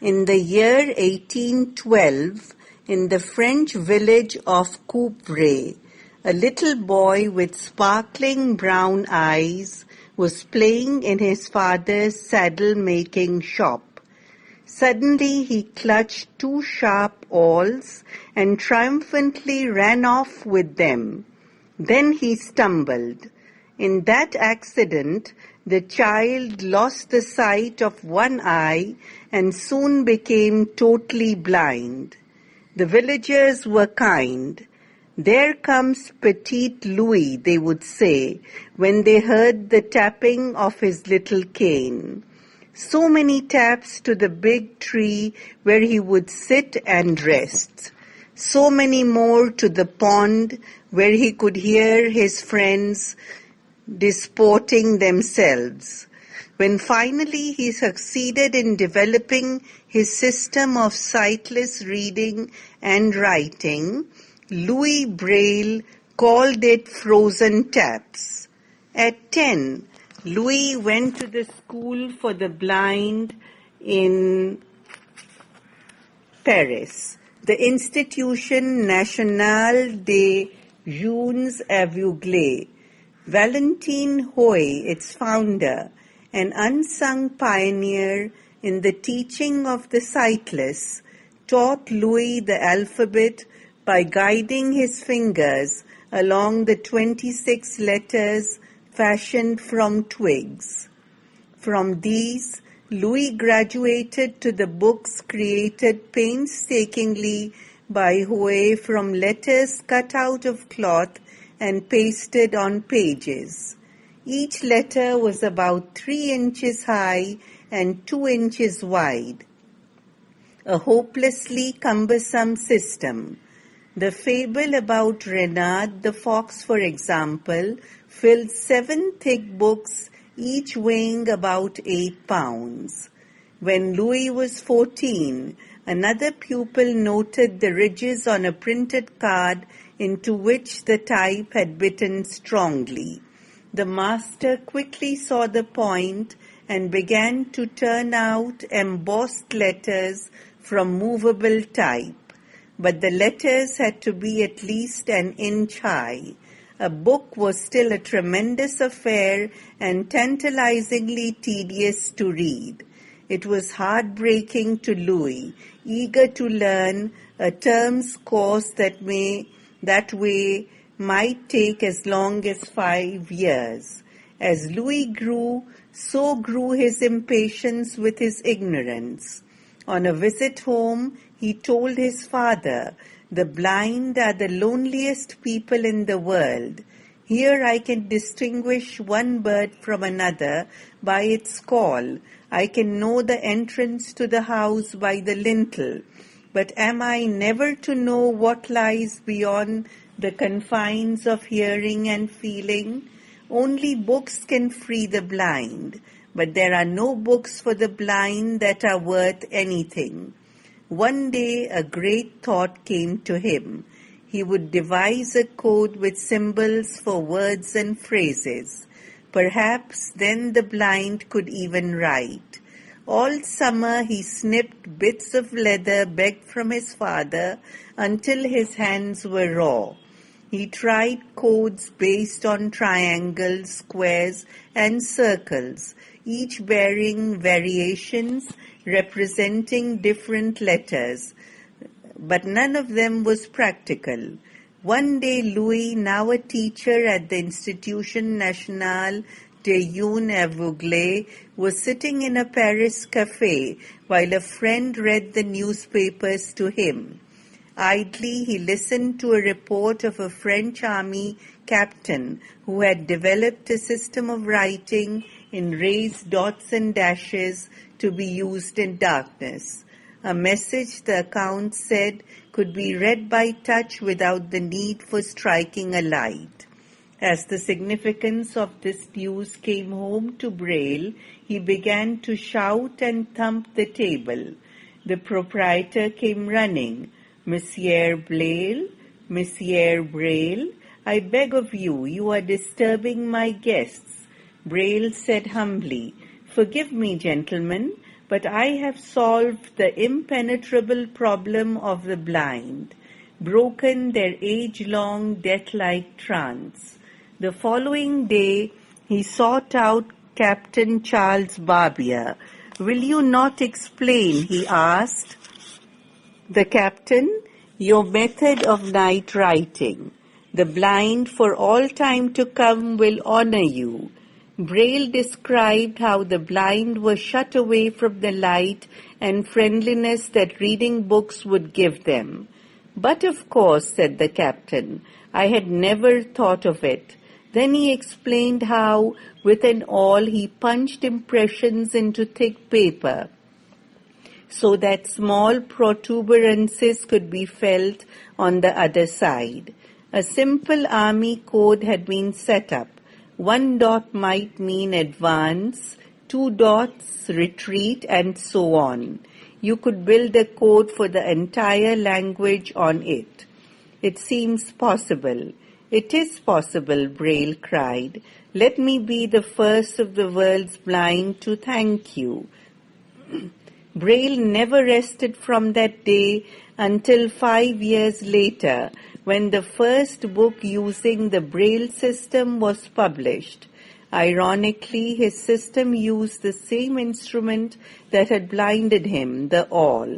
In the year 1812, in the French village of Coupvray, a little boy with sparkling brown eyes was playing in his father's saddle-making shop. Suddenly he clutched two sharp awls and triumphantly ran off with them. Then he stumbled. In that accident, the child lost the sight of one eye and soon became totally blind. The villagers were kind. "There comes Petit Louis," they would say, when they heard the tapping of his little cane. So many taps to the big tree where he would sit and rest. So many more to the pond where he could hear his friends disporting themselves. When finally he succeeded in developing his system of sightless reading and writing, Louis Braille called it frozen taps. At 10, Louis went to the school for the blind in Paris, the Institution Nationale des Jeunes Aveugles. Valentine Hoy, its founder, an unsung pioneer in the teaching of the sightless, taught Louis the alphabet by guiding his fingers along the 26 letters fashioned from twigs. From these, Louis graduated to the books created painstakingly by Hoy from letters cut out of cloth and pasted on pages. Each letter was about 3 inches high and 2 inches wide. A hopelessly cumbersome system. The fable about Renard the fox, for example, filled 7 thick books, each weighing about 8 pounds. When Louis was 14, another pupil noted the ridges on a printed card into which the type had bitten strongly. The master quickly saw the point and began to turn out embossed letters from movable type. But the letters had to be at least an inch high. A book was still a tremendous affair and tantalizingly tedious to read. It was heartbreaking to Louis, eager to learn a term's course that way might take as long as 5 years. As Louis grew, so grew his impatience with his ignorance. On a visit home, he told his father, "The blind are the loneliest people in the world. Here I can distinguish one bird from another by its call. I can know the entrance to the house by the lintel. But am I never to know what lies beyond the confines of hearing and feeling? Only books can free the blind, but there are no books for the blind that are worth anything." One day a great thought came to him. He would devise a code with symbols for words and phrases. Perhaps then the blind could even write. All summer he snipped bits of leather begged from his father until his hands were raw. He tried codes based on triangles, squares, and circles, each bearing variations representing different letters, but none of them was practical. One day Louis, now a teacher at the Institution Nationale des Jeunes Aveugles, was sitting in a Paris café while a friend read the newspapers to him. Idly he listened to a report of a French army captain who had developed a system of writing in raised dots and dashes to be used in darkness. A message, the account said, could be read by touch without the need for striking a light. As the significance of this news came home to Braille, he began to shout and thump the table. The proprietor came running. "Monsieur Braille, Monsieur Braille, I beg of you, you are disturbing my guests." Braille said humbly, "Forgive me, gentlemen, but I have solved the impenetrable problem of the blind, broken their age-long death-like trance. The following day, he sought out Captain Charles Barbier. "Will you not explain," he asked, "the captain, your method of night writing? The blind for all time to come will honor you." Braille described how the blind were shut away from the light and friendliness that reading books would give them. "But of course," said the captain, "I had never thought of it." Then he explained how, with an awl, he punched impressions into thick paper so that small protuberances could be felt on the other side. A simple army code had been set up. 1 dot might mean advance, 2 dots retreat, and so on. You could build a code for the entire language on it. "It seems possible." "It is possible," Braille cried. "Let me be the first of the world's blind to thank you." Braille never rested from that day until 5 years later, when the first book using the Braille system was published. Ironically, his system used the same instrument that had blinded him, the awl.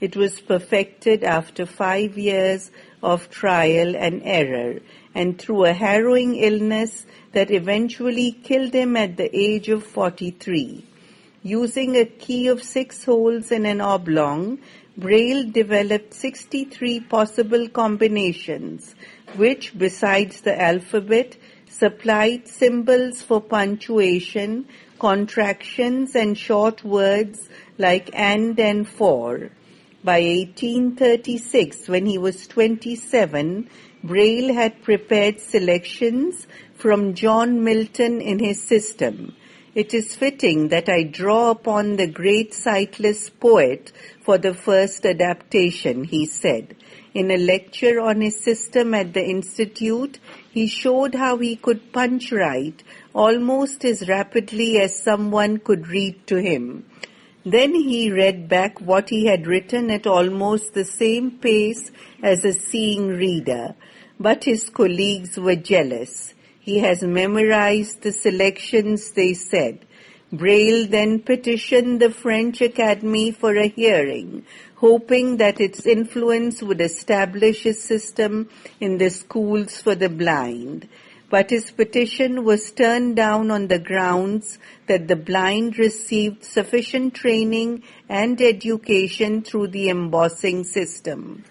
It was perfected after 5 years of trial and error, and through a harrowing illness that eventually killed him at the age of 43. Using a key of 6 holes in an oblong, Braille developed 63 possible combinations, which, besides the alphabet, supplied symbols for punctuation, contractions, and short words like and for. By 1836, when he was 27, Braille had prepared selections from John Milton in his system. "It is fitting that I draw upon the great sightless poet for the first adaptation," he said. In a lecture on his system at the Institute, he showed how he could punch write almost as rapidly as someone could read to him. Then he read back what he had written at almost the same pace as a seeing reader, but his colleagues were jealous. "He has memorized the selections," they said. Braille then petitioned the French Academy for a hearing, hoping that its influence would establish his system in the schools for the blind. But his petition was turned down on the grounds that the blind received sufficient training and education through the embossing system.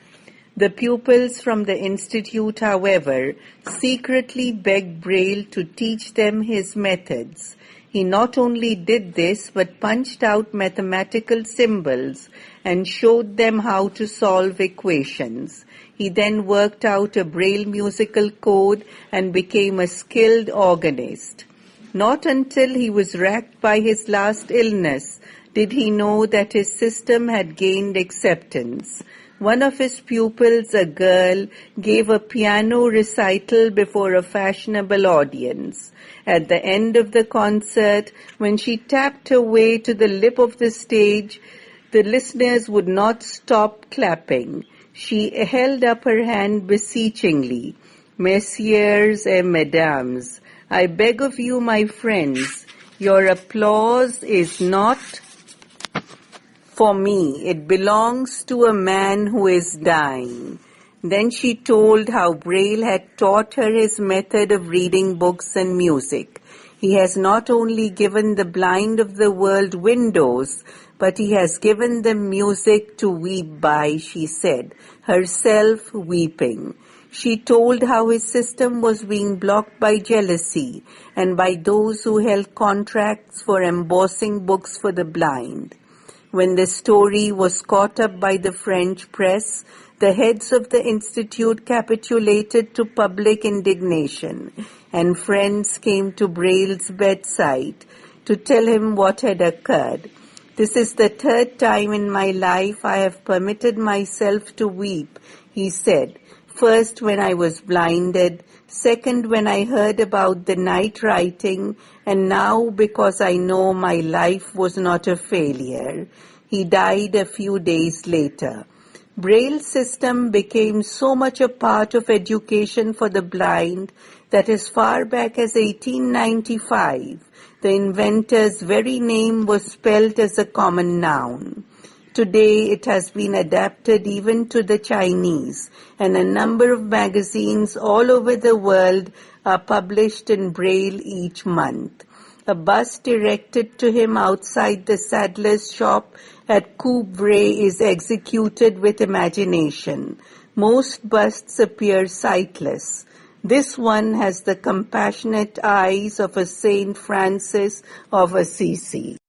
The pupils from the Institute, however, secretly begged Braille to teach them his methods. He not only did this, but punched out mathematical symbols and showed them how to solve equations. He then worked out a Braille musical code and became a skilled organist. Not until he was racked by his last illness did he know that his system had gained acceptance. One of his pupils, a girl, gave a piano recital before a fashionable audience. At the end of the concert, when she tapped her way to the lip of the stage, the listeners would not stop clapping. She held up her hand beseechingly. "Messieurs et mesdames, I beg of you, my friends, your applause is not for me. It belongs to a man who is dying." Then she told how Braille had taught her his method of reading books and music. "He has not only given the blind of the world windows, but he has given them music to weep by," she said, herself weeping. She told how his system was being blocked by jealousy and by those who held contracts for embossing books for the blind. When the story was caught up by the French press, the heads of the Institute capitulated to public indignation, and friends came to Braille's bedside to tell him what had occurred. "This is the 3rd time in my life I have permitted myself to weep," he said. First, when I was blinded. Second, when I heard about the night writing. And now, because I know my life was not a failure. He died a few days later. Braille system became so much a part of education for the blind that as far back as 1895, the inventor's very name was spelled as a common noun. Today it has been adapted even to the Chinese, and a number of magazines all over the world are published in Braille each month. A bust erected to him outside the saddler's shop at Coupvray is executed with imagination. Most busts appear sightless. This one has the compassionate eyes of a Saint Francis of Assisi.